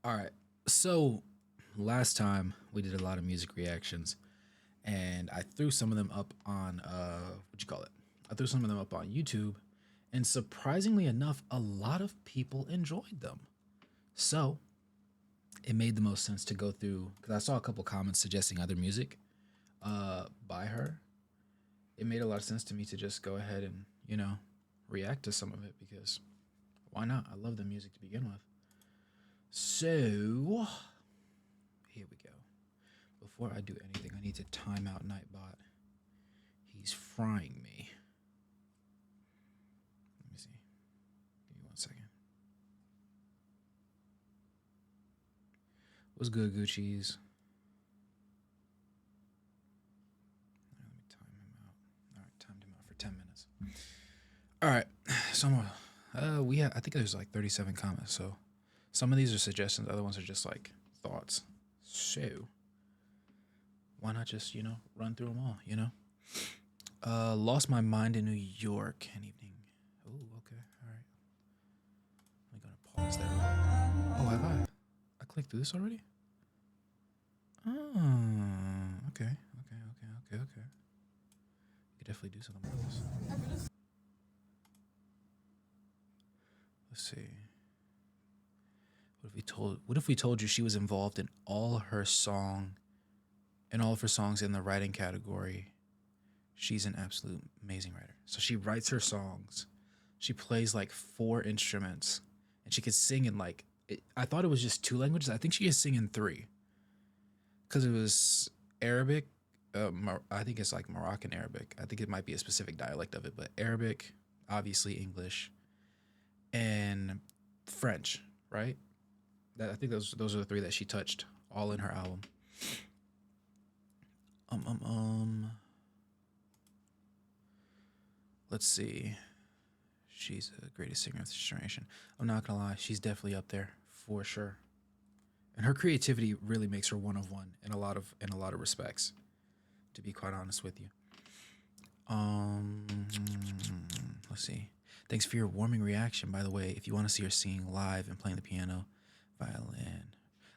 All right. So last time we did a lot of music reactions, and I threw some of them up on what you call it? I threw some of them up on YouTube, and surprisingly enough, a lot of people enjoyed them. So it made the most sense to go through because I saw a couple comments suggesting other music by her. It made a lot of sense to me to just go ahead and react to some of it because why not? I love the music to begin with. So here we go. Before I do anything, I need to time out Nightbot. He's frying me. Let me see. Give me 1 second. What's good, Gucci's? Let me time him out. All right, timed him out for 10 minutes. All right, so we have. I think there's like 37 comments. So some of these are suggestions. Other ones are just like thoughts. So why not just run through them all? Lost my mind in New York. An evening. Oh, okay. All right. I'm gonna pause that. Oh, have I? I clicked through this already? Oh, okay. Okay. You could definitely do something with this. Let's see. What if we told you she was involved in all of her songs in the writing category? She's an absolute amazing writer. So she writes her songs. She plays like four instruments, and she could sing in like I thought it was just two languages. I think she could sing in three because it was Arabic. I think it's like Moroccan Arabic. I think it might be a specific dialect of it, but Arabic, obviously English, and French, right? I think those are the three that she touched all in her album. Um um um. Let's see. She's the greatest singer of this generation. I'm not gonna lie, she's definitely up there for sure. And her creativity really makes her one of one in a lot of respects. To be quite honest with you. Um, let's see. Thanks for your warming reaction. By the way, if you want to see her singing live and playing the piano, violin.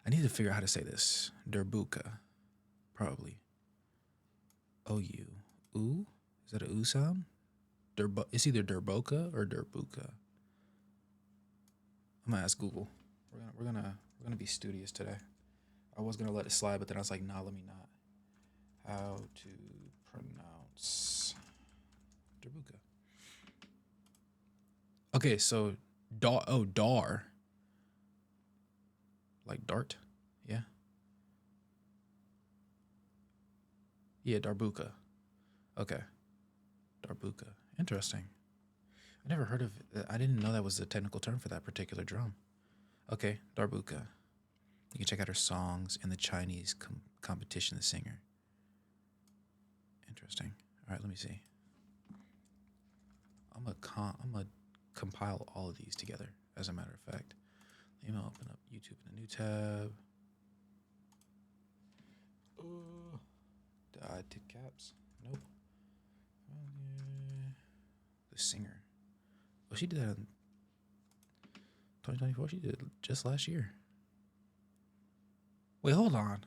I need to figure out how to say this. Derbuka, probably. O-U. Ooh? Is that a ooh sound? It's either Derboka or Derbuka. I'm gonna ask Google. We're gonna be studious today. I was gonna let it slide, but then I was like, nah, let me not. How to pronounce Derbuka? Okay, so dar, like dart, yeah, yeah, Darbuka. Okay, Darbuka. Interesting. I never heard of. I didn't know that was the technical term for that particular drum. Okay, Darbuka. You can check out her songs in the Chinese competition. The singer. Interesting. All right, let me see. I'm gonna compile all of these together. As a matter of fact, let me open up YouTube in a new tab. Tip caps. Nope. The singer. Oh, she did that in 2024. She did it just last year. Wait, hold on.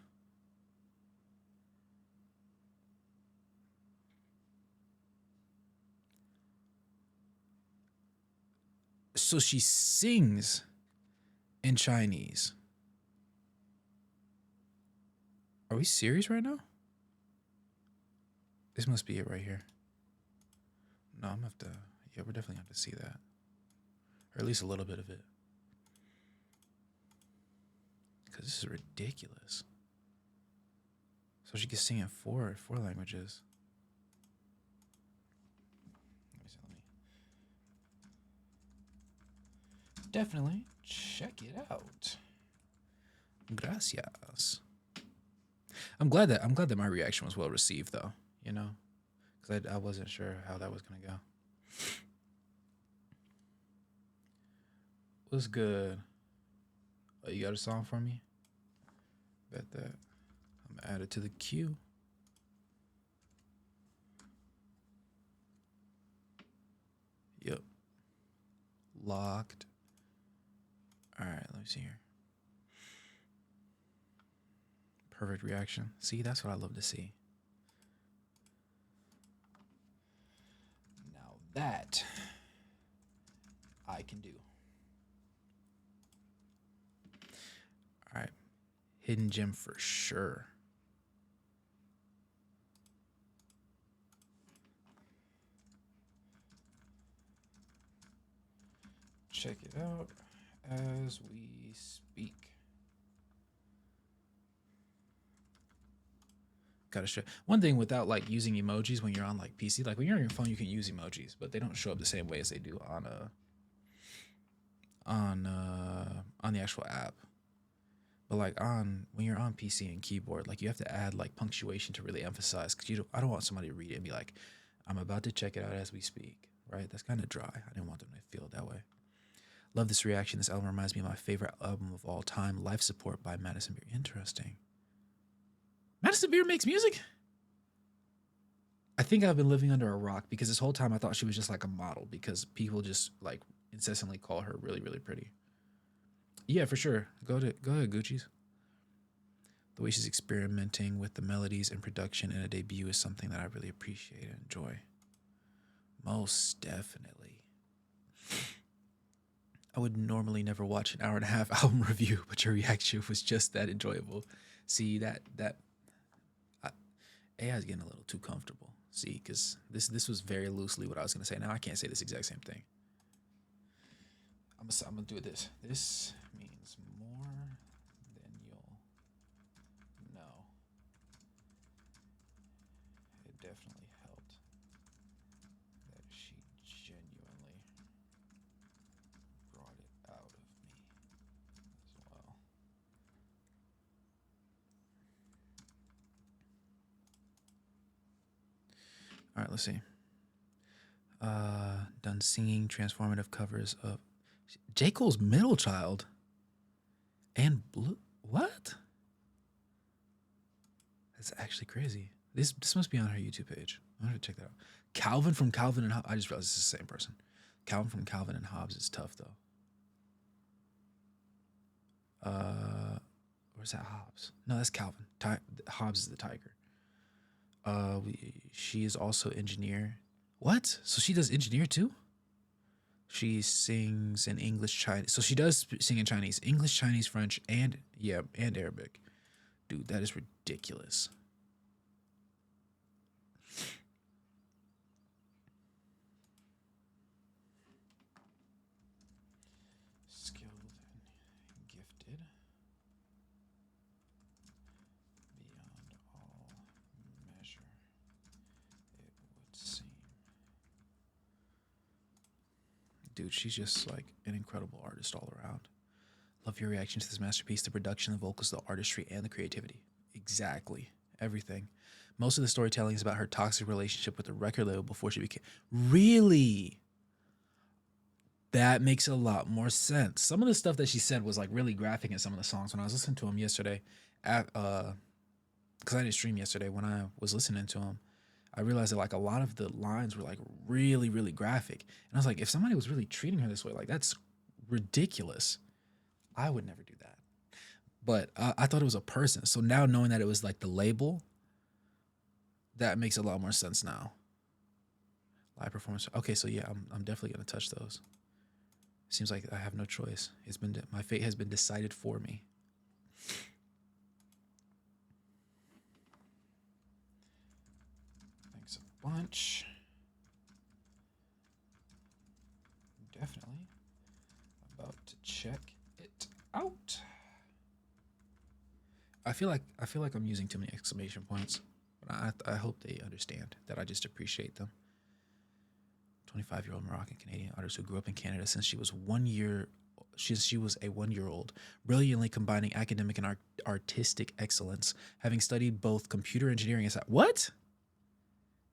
So she sings in Chinese. Are we serious right now? This must be it right here. No, I'm gonna have to. Yeah, we're definitely gonna have to see that, or at least a little bit of it, because this is ridiculous. So she can sing in four languages. Let me see. Let me definitely check it out. Gracias. I'm glad that my reaction was well received, though. Because I wasn't sure how that was gonna go. What's good? Oh, you got a song for me? Bet that. I'm gonna add it to the queue. Yep. Locked. All right, let me see here. Perfect reaction. See, that's what I love to see. Now that I can do. All right. Hidden gem for sure. Check it out as we speak. Gotta show one thing without like using emojis when you're on like PC. Like when you're on your phone, you can use emojis, but they don't show up the same way as they do on the actual app. But like on when you're on PC and keyboard, like you have to add like punctuation to really emphasize because I don't want somebody to read it and be like, I'm about to check it out as we speak. Right? That's kind of dry. I didn't want them to feel it that way. Love this reaction. This album reminds me of my favorite album of all time, Life Support by Madison Beer. Interesting. Madison Beer makes music? I think I've been living under a rock because this whole time I thought she was just like a model because people just like incessantly call her really, really pretty. Yeah, for sure. Go ahead, Gucci's. The way she's experimenting with the melodies and production in a debut is something that I really appreciate and enjoy. Most definitely. I would normally never watch an hour and a half album review, but your reaction was just that enjoyable. See, AI is getting a little too comfortable. See, because this was very loosely what I was going to say. Now I can't say this exact same thing. I'm gonna do this. This means more than you'll know. It definitely helped that she genuinely brought it out of me as well. All right, let's see. Done singing transformative covers of J. Cole's Middle Child and Blue. What? That's actually crazy. This must be on her YouTube page. I'm gonna check that out. Calvin from Calvin and Hobbes. I just realized it's the same person. Calvin from Calvin and Hobbes is tough though. Where's that Hobbes? No, that's Calvin. Hobbes is the tiger. She is also engineer. What? So she does engineer too? She sings in English, Chinese. So she does sing in Chinese, English, Chinese, French, and Arabic. Dude, that is ridiculous. Skilled and gifted beyond all measure, it would seem. Dude, she's just like an incredible artist all around. Love your reaction to this masterpiece, the production, the vocals, the artistry, and the creativity. Exactly. Everything. Most of the storytelling is about her toxic relationship with the record label before she became... Really? That makes a lot more sense. Some of the stuff that she said was like really graphic in some of the songs. When I was listening to them yesterday, because I didn't stream yesterday, when I was listening to them, I realized that like a lot of the lines were like really, really graphic. And I was like, if somebody was really treating her this way, like that's ridiculous. I would never do that. But I thought it was a person. So now knowing that it was like the label, that makes a lot more sense now. Live performance. Okay, so yeah, I'm definitely gonna touch those. Seems like I have no choice. My fate has been decided for me. Thanks a bunch. Definitely about to check it out. I feel like I'm using too many exclamation points, but I hope they understand that I just appreciate them. 25-year-old Moroccan Canadian artist who grew up in Canada since she was 1 year. She was a 1-year-old, brilliantly combining academic and artistic excellence, having studied both computer engineering and what?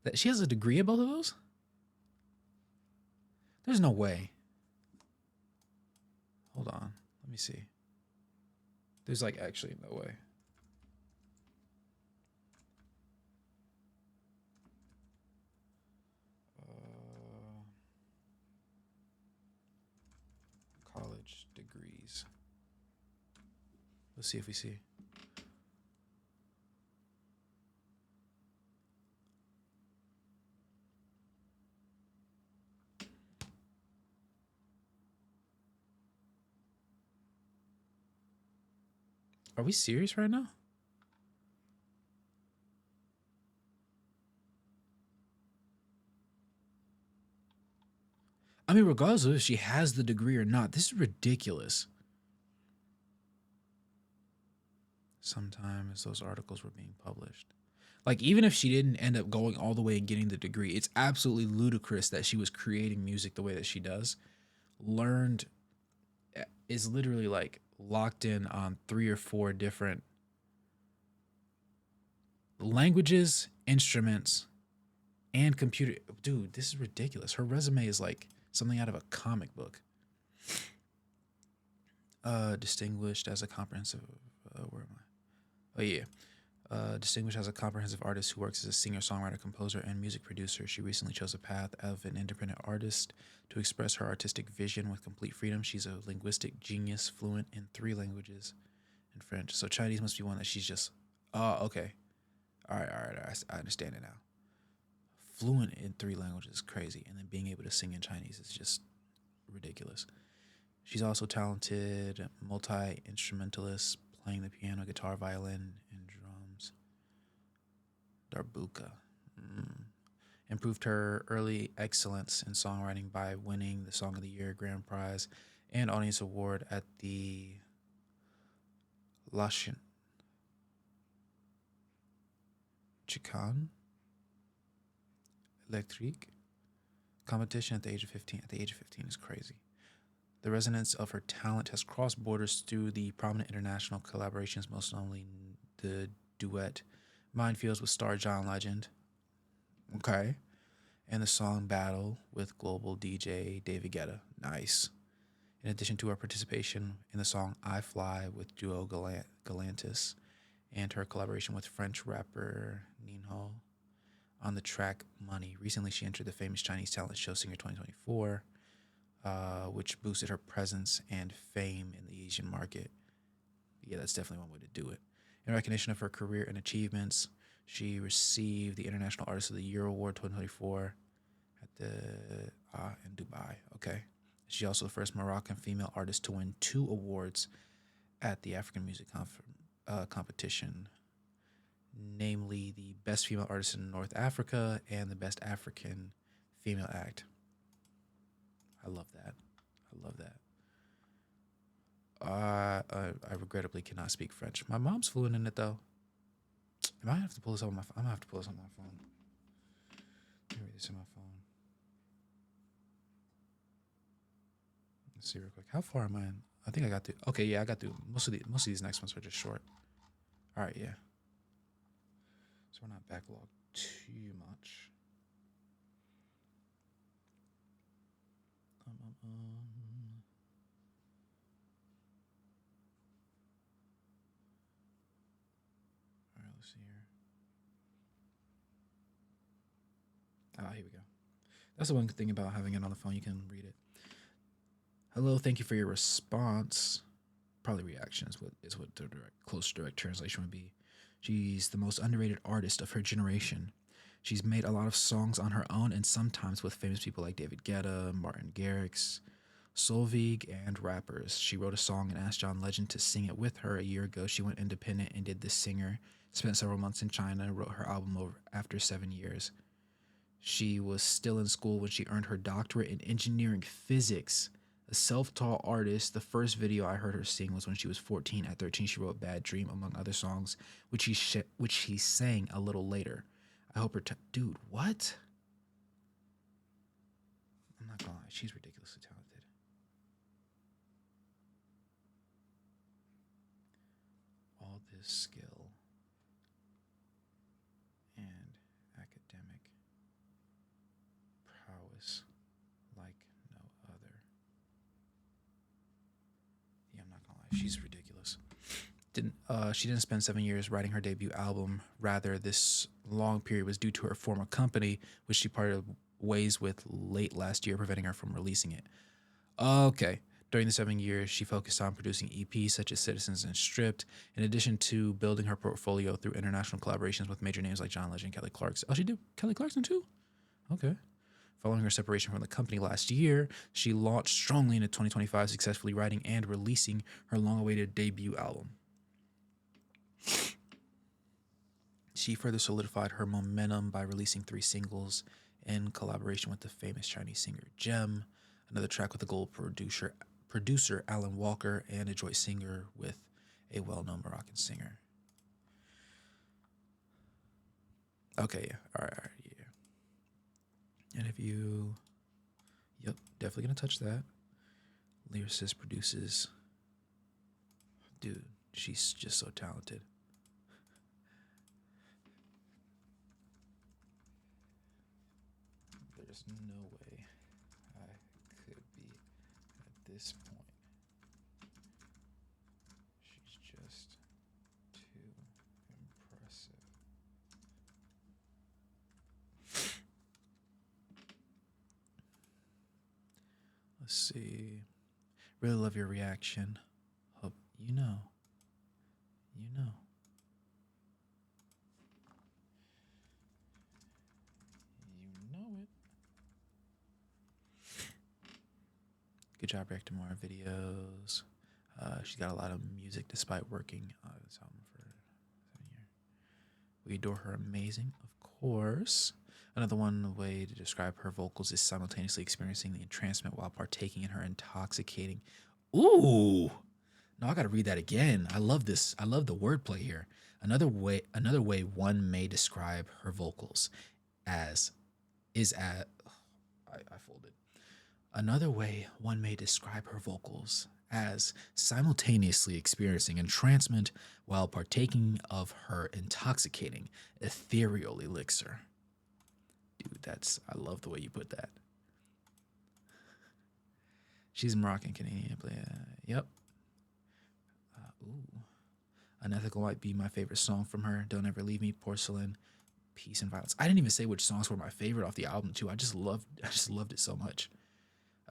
That she has a degree in both of those? There's no way. Hold on, let me see. There's like actually no way. College degrees. Let's see if we see. Are we serious right now? I mean, regardless of if she has the degree or not, this is ridiculous. Sometimes those articles were being published. Like, even if she didn't end up going all the way and getting the degree, it's absolutely ludicrous that she was creating music the way that she does. Learned is literally like locked in on three or four different languages, instruments, and computer. Dude, this is ridiculous. Her resume is like something out of a comic book. Distinguished as a comprehensive. Where am I? Oh yeah. Distinguished as a comprehensive artist who works as a singer, songwriter, composer, and music producer, she recently chose a path of an independent artist to express her artistic vision with complete freedom. She's a linguistic genius, fluent in three languages and French. So Chinese must be one that she's just. Oh, okay. All right, all right. I understand it now. Fluent in three languages is crazy, and then being able to sing in Chinese is just ridiculous. She's also talented multi instrumentalist, playing the piano, guitar, violin, and drums. Darbuka. Mm. Improved her early excellence in songwriting by winning the Song of the Year Grand Prize and Audience Award at the Lashin Chican Electrique competition at the age of 15. At the age of 15 is crazy. The resonance of her talent has crossed borders through the prominent international collaborations, most notably the duet Minefields with star John Legend. Okay. And the song Battle with global DJ David Guetta. Nice. In addition to her participation in the song I Fly with duo Galantis and her collaboration with French rapper Ninho on the track Money. Recently, she entered the famous Chinese talent show Singer 2024, which boosted her presence and fame in the Asian market. Yeah, that's definitely one way to do it. In recognition of her career and achievements, she received the International Artist of the Year Award 2024 at the in Dubai. Okay. She's also the first Moroccan female artist to win 2 awards at the African Music Competition, namely the Best Female Artist in North Africa and the Best African Female Act. I love that. I love that. I regrettably cannot speak French. My mom's fluent in it though. I might have to pull this on my phone. I'm gonna have to pull this on my phone. Let me read this on my phone. Let's see real quick. How far am I in? I think I got through. Okay, yeah, I got through. Most of these next ones are just short. All right, yeah. So we're not backlogged too much. All right, let's see here. Here we go. That's the one thing about having it on the phone. You can read it. Hello, thank you for your response. Probably reaction is what the close direct translation would be. She's the most underrated artist of her generation. She's made a lot of songs on her own and sometimes with famous people like David Guetta, Martin Garrix, Solveig, and rappers. She wrote a song and asked John Legend to sing it with her a year ago. She went independent and did The Singer, spent several months in China, wrote her album over after 7 years. She was still in school when she earned her doctorate in engineering physics. A self-taught artist, the first video I heard her sing was when she was 14. At 13, she wrote Bad Dream, among other songs, which she sang a little later. I hope her... Dude, what? I'm not gonna lie. She's ridiculously talented. All this skill and academic prowess like no other. Yeah, I'm not gonna lie. She's ridiculous. She didn't spend 7 years writing her debut album. Rather, this long period was due to her former company, which she parted ways with late last year, preventing her from releasing it. Okay. During the 7 years, she focused on producing EPs such as Citizens and Stripped, in addition to building her portfolio through international collaborations with major names like John Legend and Kelly Clarkson. Oh, she did Kelly Clarkson too? Okay. Following her separation from the company last year, she launched strongly into 2025, successfully writing and releasing her long-awaited debut album. She further solidified her momentum by releasing 3 singles in collaboration with the famous Chinese singer Gem, another track with the gold producer Alan Walker, and a joint singer with a well-known Moroccan singer. Okay, yeah, all right, yeah. And if you, yep, definitely gonna touch that. Lyricist produces, dude, she's just so talented. There's no way I could be at this point. She's just too impressive. Let's see. Really love your reaction. Hope you know. You know. You know it. Good job reacting more videos. She's got a lot of music despite working this album for 7 years. We adore her amazing, of course. Another one way to describe her vocals is simultaneously experiencing the entrancement while partaking in her intoxicating. Ooh! No, I gotta read that again. I love this. I love the wordplay here. Another way one may describe her vocals as is at. I folded. Another way one may describe her vocals as simultaneously experiencing entrancement while partaking of her intoxicating, ethereal elixir. Dude, I love the way you put that. She's Moroccan Canadian player. Yep. Ooh. Unethical might be my favorite song from her. Don't Ever Leave Me, Porcelain, Peace and Violence. I didn't even say which songs were my favorite off the album too. I just loved it so much.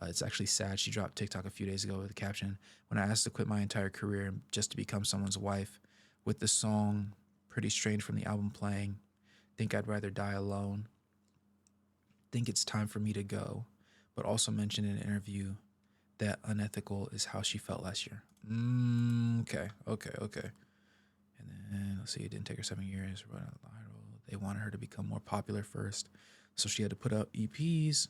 It's actually sad. She dropped TikTok a few days ago with a caption, "When I asked to quit my entire career just to become someone's wife," with the song Pretty Strange from the album playing. Think I'd rather die alone. Think it's time for me to go. But also mentioned in an interview that unethical is how she felt last year. Okay. And then, let's see, it didn't take her 7 years. They wanted her to become more popular first. So she had to put out EPs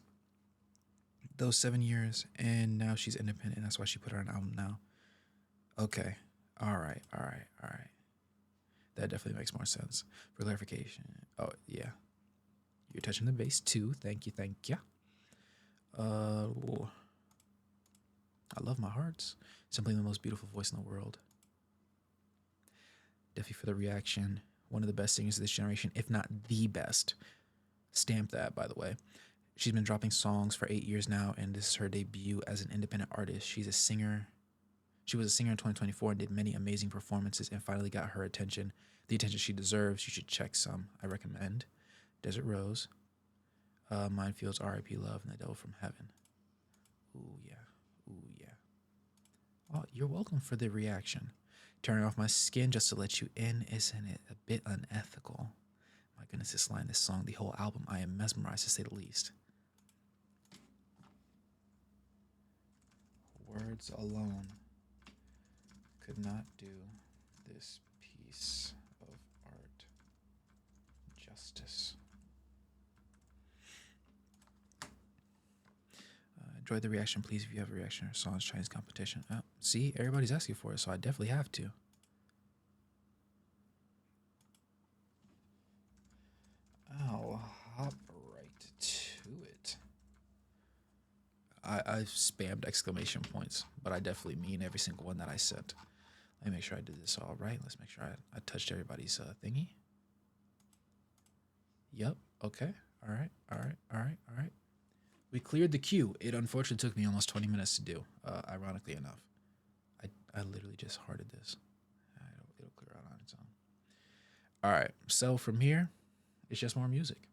those 7 years, and now she's independent. That's why she put out an album now. Okay. All right. That definitely makes more sense. For clarification. Oh, yeah. You're touching the bass too. Thank you. I love my hearts. Simply the most beautiful voice in the world. Definitely for the reaction. One of the best singers of this generation, if not the best. Stamp that, by the way. She's been dropping songs for 8 years now, and this is her debut as an independent artist. She's a singer. She was a singer in 2024 and did many amazing performances and finally got her attention. The attention she deserves. You should check some. I recommend Desert Rose, Minefields, R.I.P. Love, and The Devil from Heaven. Ooh, yeah. Oh, you're welcome for the reaction. Turning off my skin just to let you in, isn't it a bit unethical? My goodness, this line, this song, the whole album, I am mesmerized to say the least. Words alone could not do this piece of art justice. Enjoy the reaction, please. If you have a reaction or songs, Chinese competition. See, everybody's asking for it, so I definitely have to. I'll hop right to it. I've spammed exclamation points, but I definitely mean every single one that I sent. Let me make sure I did this all right. Let's make sure I touched everybody's thingy. Yep. Okay. All right. We cleared the queue. It unfortunately took me almost 20 minutes to do, ironically enough. I literally just hearted this. It'll clear out on its own. All right. So from here, it's just more music.